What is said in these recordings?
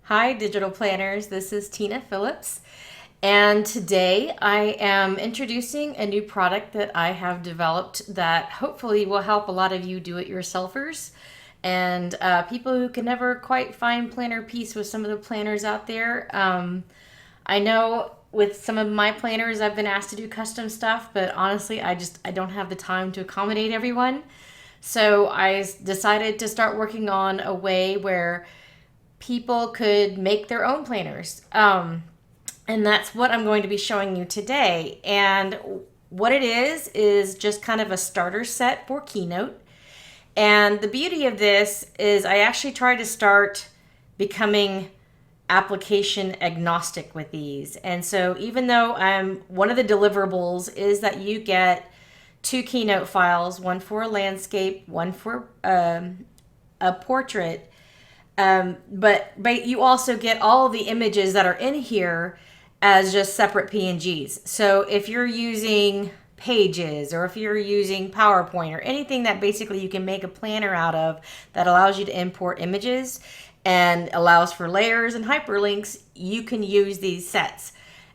Hi, digital planners. This is Tina Phillips, and today I am introducing a new product that I have developed that hopefully will help a lot of you do-it-yourselfers and people who can never quite find planner peace with some of the planners out there. I know with some of my planners, I've been asked to do custom stuff, but honestly, I don't have the time to accommodate everyone. So I decided to start working on a way where people could make their own planners. And that's what I'm going to be showing you today. And what it is just kind of a starter set for Keynote. And the beauty of this is I actually tried to start becoming application agnostic with these. And so even though one of the deliverables is that you get two Keynote files, one for a landscape, one for a portrait, but you also get all the images that are in here as just separate PNGs. So if you're using Pages or if you're using PowerPoint or anything that basically you can make a planner out of that allows you to import images and allows for layers and hyperlinks, you can use these sets.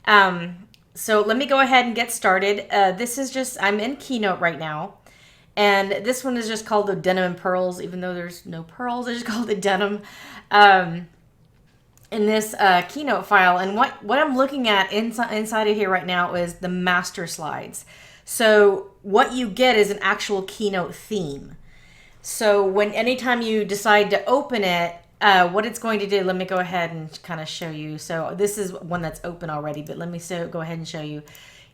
So let me go ahead and get started. I'm in Keynote right now. And this one is just called the Denim and Pearls, even though there's no pearls. I just called it Denim in this Keynote file. And what I'm looking at inside of here right now is the master slides. So what you get is an actual Keynote theme. So anytime you decide to open it, what it's going to do, let me go ahead and kind of show you. So this is one that's open already, but let me go ahead and show you.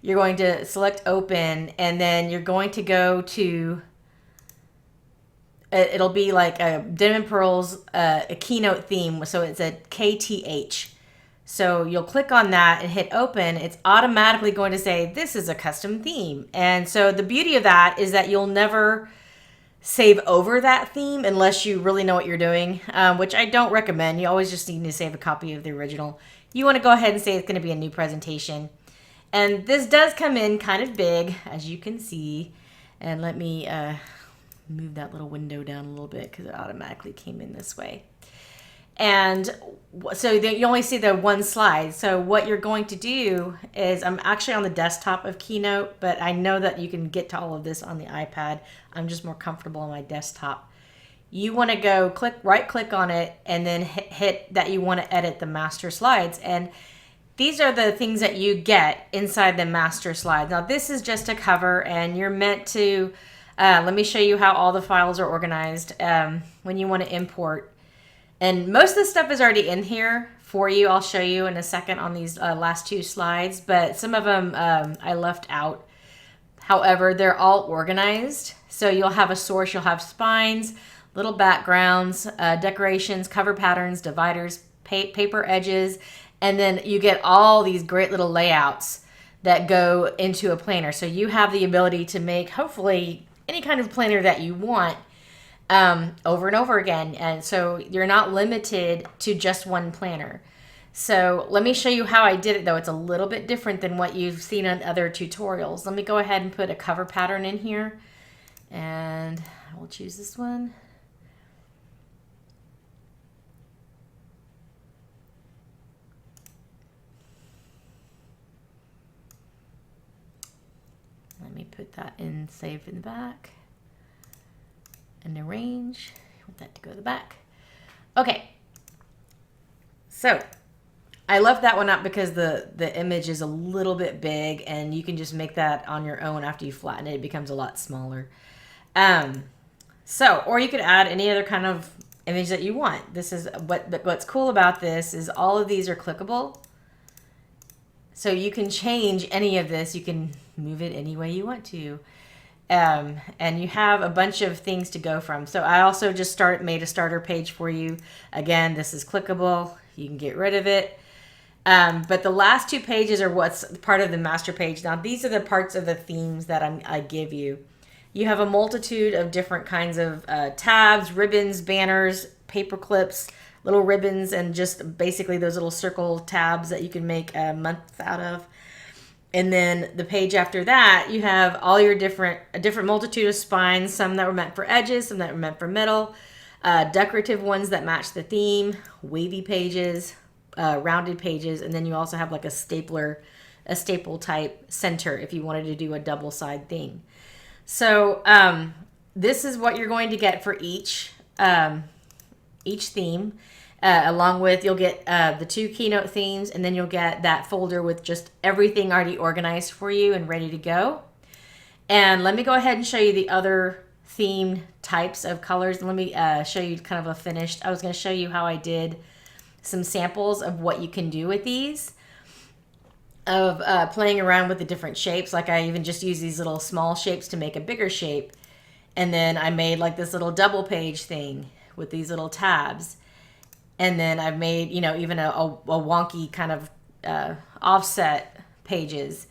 You're going to select open, and then you're going to go to, it'll be like a Denim and Pearls, a Keynote theme. So it's a KTH. So you'll click on that and hit open. It's automatically going to say, this is a custom theme. And so the beauty of that is that you'll never save over that theme unless you really know what you're doing, which I don't recommend. You always just need to save a copy of the original. You want to go ahead and say it's going to be a new presentation. And this does come in kind of big, as you can see. And let me move that little window down a little bit because it automatically came in this way. And so you only see the one slide. So what you're going to do is, I'm actually on the desktop of Keynote, but I know that you can get to all of this on the iPad. I'm just more comfortable on my desktop. You want to go right click on it and then hit that you want to edit the master slides. And these are the things that you get inside the master slides. Now this is just a cover, and you're meant to, let me show you how all the files are organized when you want to import. And most of the stuff is already in here for you. I'll show you in a second on these last two slides, but some of them I left out. However, they're all organized. So you'll have a source, you'll have spines, little backgrounds, decorations, cover patterns, dividers, paper edges, and then you get all these great little layouts that go into a planner. So you have the ability to make, hopefully, any kind of planner that you want over and over again. And so you're not limited to just one planner. So let me show you how I did it, though. It's a little bit different than what you've seen on other tutorials. Let me go ahead and put a cover pattern in here. And I will choose this one. Let me put that in, save in the back. And arrange. I want that to go to the back. Okay. So I left that one up because the image is a little bit big, and you can just make that on your own after you flatten it. It becomes a lot smaller. Or you could add any other kind of image that you want. This is what's cool about this is all of these are clickable. So you can change any of this. You can move it any way you want to. And you have a bunch of things to go from. So I also just made a starter page for you. Again, this is clickable. You can get rid of it. But the last two pages are what's part of the master page. Now, these are the parts of the themes that I give you. You have a multitude of different kinds of tabs, ribbons, banners, paper clips, little ribbons, and just basically those little circle tabs that you can make a month out of. And then the page after that, you have all your a different multitude of spines, some that were meant for edges, some that were meant for middle. decorative ones that match the theme, wavy pages, rounded pages, and then you also have like a staple type center if you wanted to do a double side thing. So this is what you're going to get for each theme. Along with, you'll get the 2 keynote themes, and then you'll get that folder with just everything already organized for you and ready to go. And let me go ahead and show you the other theme types of colors. Let me show you kind of a finished. I was going to show you how I did some samples of what you can do with these, of playing around with the different shapes. Like I even just use these little small shapes to make a bigger shape. And then I made like this little double page thing with these little tabs. And then I've made, you know, even a wonky kind of offset pages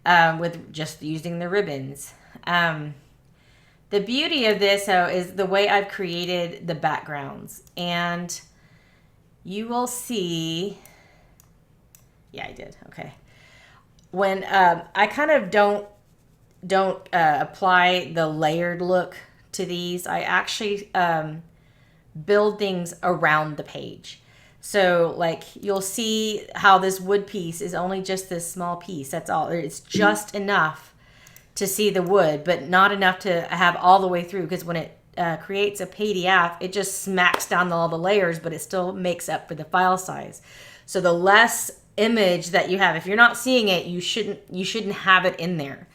with just using the ribbons. The beauty of this, though, is the way I've created the backgrounds. And you will see, yeah, I did, okay. When I kind of don't apply the layered look to these, I actually build things around the page. So like you'll see how this wood piece is only just this small piece. That's all. It's just enough to see the wood, but not enough to have all the way through, because when it creates a PDF, it just smacks down all the layers, but it still makes up for the file size. So the less image that you have, if you're not seeing it, you shouldn't have it in there.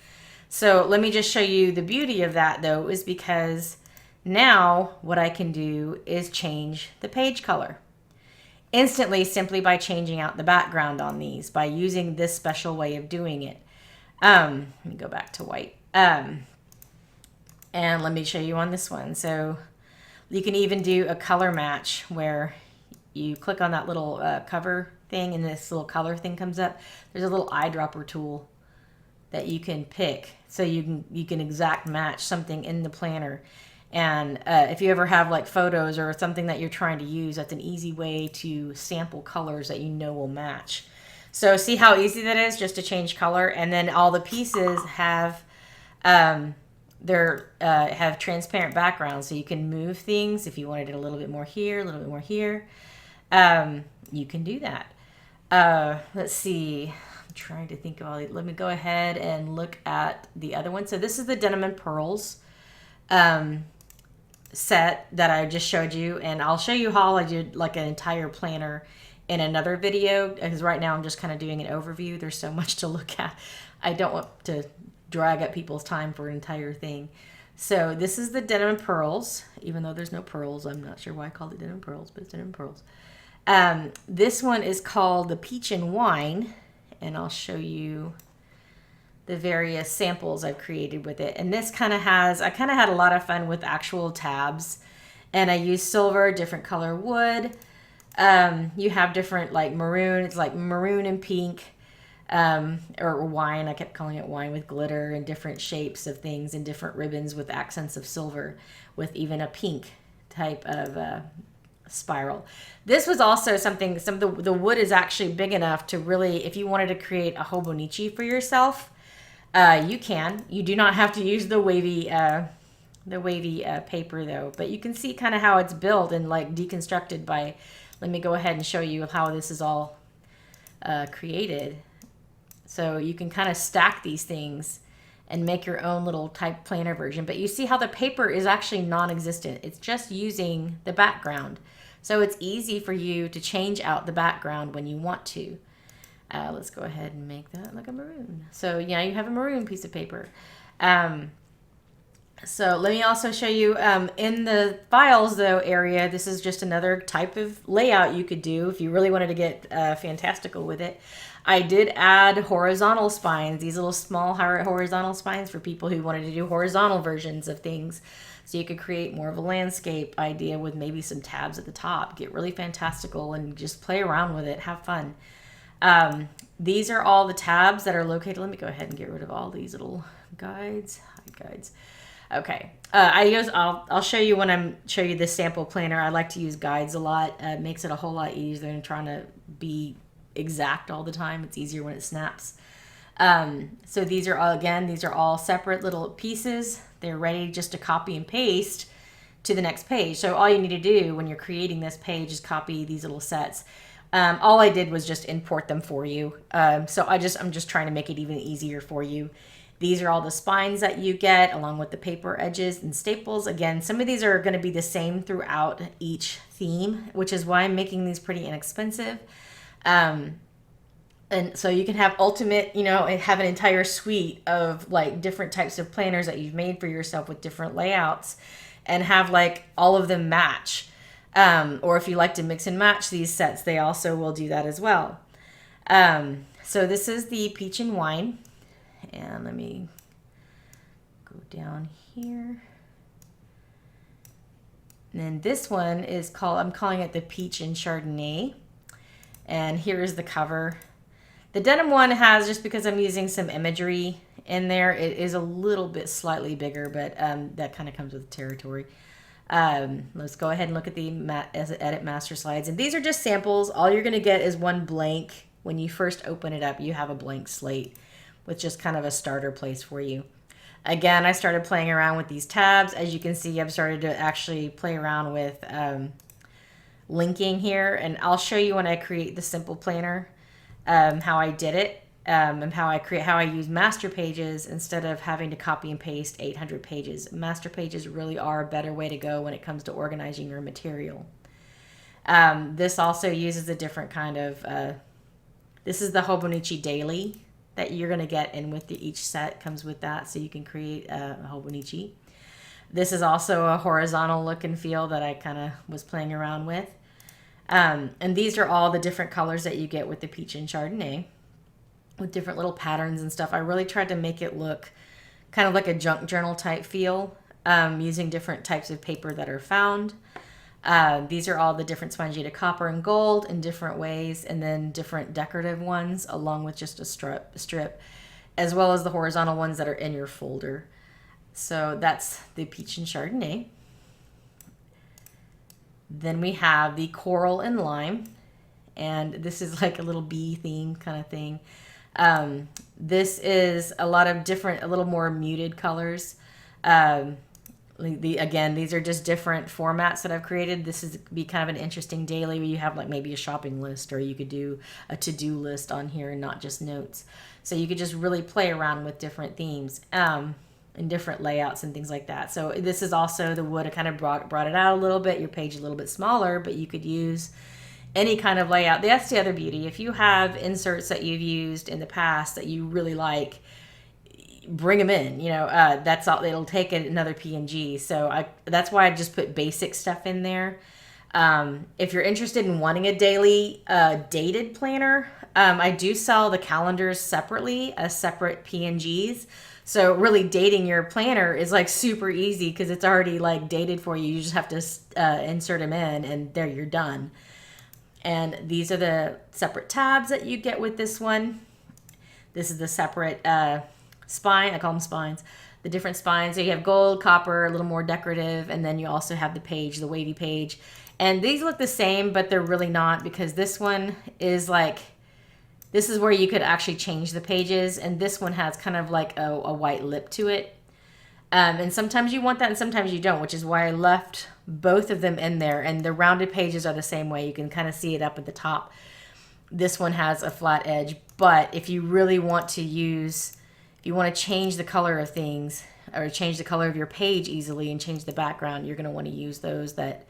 So let me just show you the beauty of that, though, is because now what I can do is change the page color instantly, simply by changing out the background on these, by using this special way of doing it. Let me go back to white. And let me show you on this one. So you can even do a color match where you click on that little cover thing and this little color thing comes up. There's a little eyedropper tool that you can pick, so you can exact match something in the planner. And if you ever have like photos or something that you're trying to use, that's an easy way to sample colors that you know will match. So see how easy that is, just to change color. And then all the pieces have have transparent backgrounds, so you can move things. If you wanted it a little bit more here, a little bit more here, you can do that. Let's see. I'm trying to think of all these. Let me go ahead and look at the other one. So this is the Denim and Pearls set that I just showed you, and I'll show you how I did like an entire planner in another video, because right now I'm just kind of doing an overview. There's so much to look at. I don't want to drag up people's time for an entire thing. So this is the Denim and Pearls, even though there's no pearls. I'm not sure why I called it Denim and Pearls, but it's Denim and Pearls. This one is called the Peach and Wine, and I'll show you the various samples I've created with it. And this I kind of had a lot of fun with actual tabs, and I used silver, different color wood. You have different like maroon, it's like maroon and pink, or wine. I kept calling it wine with glitter and different shapes of things and different ribbons with accents of silver, with even a pink type of spiral. This was also something, the wood is actually big enough to really, if you wanted to create a hobonichi for yourself, you can. You do not have to use the wavy paper though, but you can see kind of how it's built and like deconstructed by, let me go ahead and show you how this is all created. So you can kind of stack these things and make your own little type planner version, but you see how the paper is actually non-existent. It's just using the background. So it's easy for you to change out the background when you want to. Let's go ahead and make that like a maroon. So yeah, you have a maroon piece of paper. So let me also show you in the files though area, this is just another type of layout you could do if you really wanted to get fantastical with it. I did add horizontal spines, these little small horizontal spines for people who wanted to do horizontal versions of things. So you could create more of a landscape idea with maybe some tabs at the top, get really fantastical and just play around with it, have fun. These are all the tabs that are located. Let me go ahead and get rid of all these little guides. Hide guides. Okay. I'll show you when I'm show you this sample planner. I like to use guides a lot. It makes it a whole lot easier than trying to be exact all the time. It's easier when it snaps. So these are all separate little pieces. They're ready just to copy and paste to the next page. So all you need to do when you're creating this page is copy these little sets. All I did was just import them for you. So I'm just trying to make it even easier for you. These are all the spines that you get along with the paper edges and staples. Again, some of these are going to be the same throughout each theme, which is why I'm making these pretty inexpensive. And so you can have ultimate, have an entire suite of like different types of planners that you've made for yourself with different layouts and have like all of them match. Or if you like to mix and match these sets, they also will do that as well. So this is the peach and wine. And let me go down here. And then this one is I'm calling it the peach and Chardonnay. And here's the cover. The denim one has, just because I'm using some imagery in there, it is a little bit slightly bigger, but that kind of comes with the territory. Let's go ahead and look at the edit master slides. And these are just samples. All you're going to get is one blank. When you first open it up, you have a blank slate with just kind of a starter place for you. Again, I started playing around with these tabs. As you can see, I've started to actually play around with linking here. And I'll show you when I create the simple planner how I did it. And how I use master pages instead of having to copy and paste 800 pages. Master pages really are a better way to go when it comes to organizing your material. This also uses a different kind of, this is the Hobonichi Daily that you're going to get in with each set comes with that, so you can create a Hobonichi. This is also a horizontal look and feel that I kind of was playing around with. And these are all the different colors that you get with the peach and Chardonnay, with different little patterns and stuff. I really tried to make it look kind of like a junk journal type feel, using different types of paper that are found. These are all the different spongy to copper and gold in different ways, and then different decorative ones along with just a strip, as well as the horizontal ones that are in your folder. So that's the peach and Chardonnay. Then we have the coral and lime, and this is like a little bee theme kind of thing. This is a lot of different, a little more muted colors. Again, these are just different formats that I've created. This is be kind of an interesting daily where you have like maybe a shopping list, or you could do a to-do list on here and not just notes. So you could just really play around with different themes and different layouts and things like that. So this is also the wood. I kind of brought it out a little bit, your page a little bit smaller, but you could use any kind of layout. That's the other beauty. If you have inserts that you've used in the past that you really like, bring them in, that's all. It'll take another PNG. So that's why I just put basic stuff in there. If you're interested in wanting a daily dated planner, I do sell the calendars separately as separate PNGs. So really dating your planner is like super easy because it's already like dated for you. You just have to insert them in and there you're done. And these are the separate tabs that you get with this one. This is the separate spine. I call them spines. The different spines. So you have gold, copper, a little more decorative, and then you also have the page, the wavy page. And these look the same, but they're really not, because this one is like, this is where you could actually change the pages, and this one has kind of like a white lip to it. And sometimes you want that and sometimes you don't, which is why I left both of them in there. And the rounded pages are the same way. You can kind of see it up at the top. This one has a flat edge, but if you really want to use, if you want to change the color of things or change the color of your page easily and change the background, you're going to want to use those that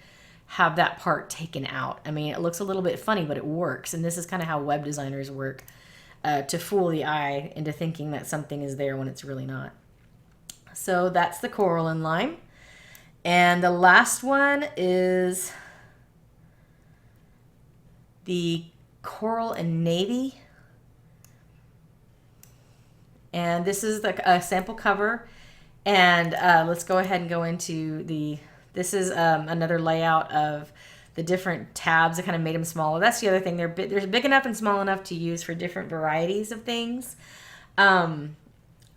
have that part taken out. I mean, it looks a little bit funny, but it works. And this is kind of how web designers work, to fool the eye into thinking that something is there when it's really not. So that's the coral and lime. And the last one is the coral and navy. And this is like a sample cover. And let's go ahead and go into this is another layout of the different tabs. I kind of made them smaller. That's the other thing. They're big enough and small enough to use for different varieties of things.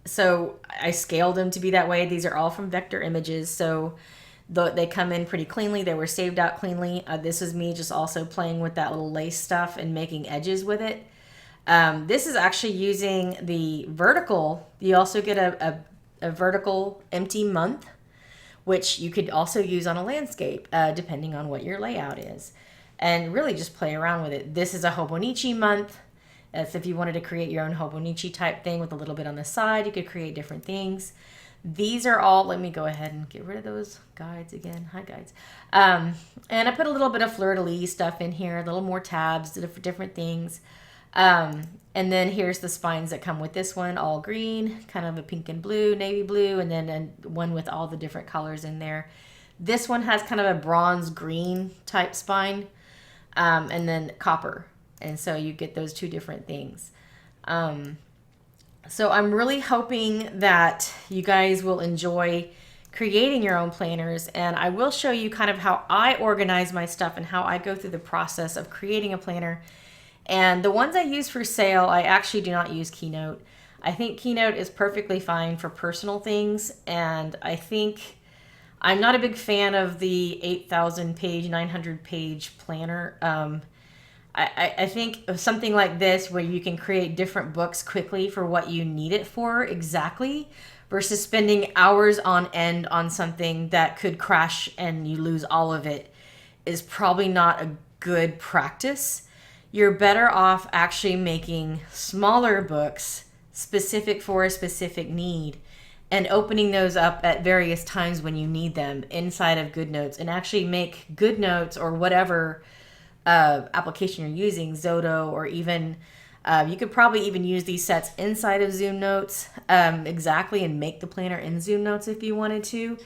So I scaled them to be that way. These are all from Vector Images. So they come in pretty cleanly. They were saved out cleanly. This is me just also playing with that little lace stuff and making edges with it. This is actually using the vertical. You also get a vertical empty month, which you could also use on a landscape, depending on what your layout is. And really just play around with it. This is a Hobonichi month. That's if you wanted to create your own Hobonichi type thing with a little bit on the side, you could create different things. These are all, let me go ahead and get rid of those guides again. Hi, guides. And I put a little bit of fleur-de-lis stuff in here, a little more tabs, different things. And then here's the spines that come with this one, all green, kind of a pink and blue, navy blue, and then one with all the different colors in there. This one has kind of a bronze green type spine, and then copper. And so you get those two different things. So I'm really hoping that you guys will enjoy creating your own planners, and I will show you kind of how I organize my stuff and how I go through the process of creating a planner. And the ones I use for sale, I actually do not use Keynote. I think Keynote is perfectly fine for personal things, and I think I'm not a big fan of the 8,000 page, 900 page planner. I think of something like this where you can create different books quickly for what you need it for exactly, versus spending hours on end on something that could crash and you lose all of it, is probably not a good practice. You're better off actually making smaller books specific for a specific need and opening those up at various times when you need them inside of GoodNotes, and actually make GoodNotes or whatever application you're using, Zoto, or even you could probably even use these sets inside of Zoom Notes exactly, and make the planner in Zoom Notes if you wanted to.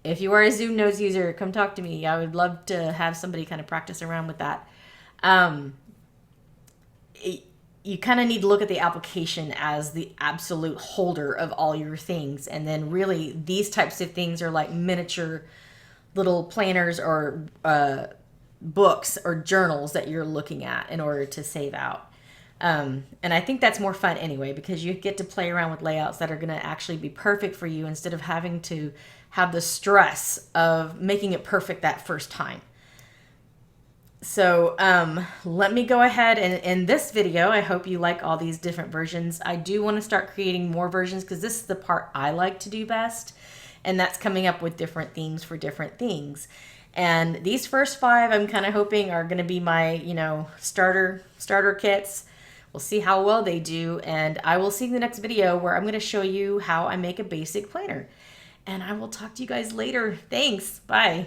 If you are a Zoom Notes user, come talk to me. I would love to have somebody kind of practice around with that. You kind of need to look at the application as the absolute holder of all your things. And then really these types of things are like miniature little planners or books or journals that you're looking at in order to save out. And I think that's more fun anyway, because you get to play around with layouts that are going to actually be perfect for you instead of having to have the stress of making it perfect that first time. So let me go ahead and in this video, I hope you like all these different versions. I do want to start creating more versions because this is the part I like to do best. And that's coming up with different themes for different things. And these first 5, I'm kind of hoping are going to be my, starter kits. We'll see how well they do. And I will see you in the next video where I'm going to show you how I make a basic planner. And I will talk to you guys later. Thanks. Bye.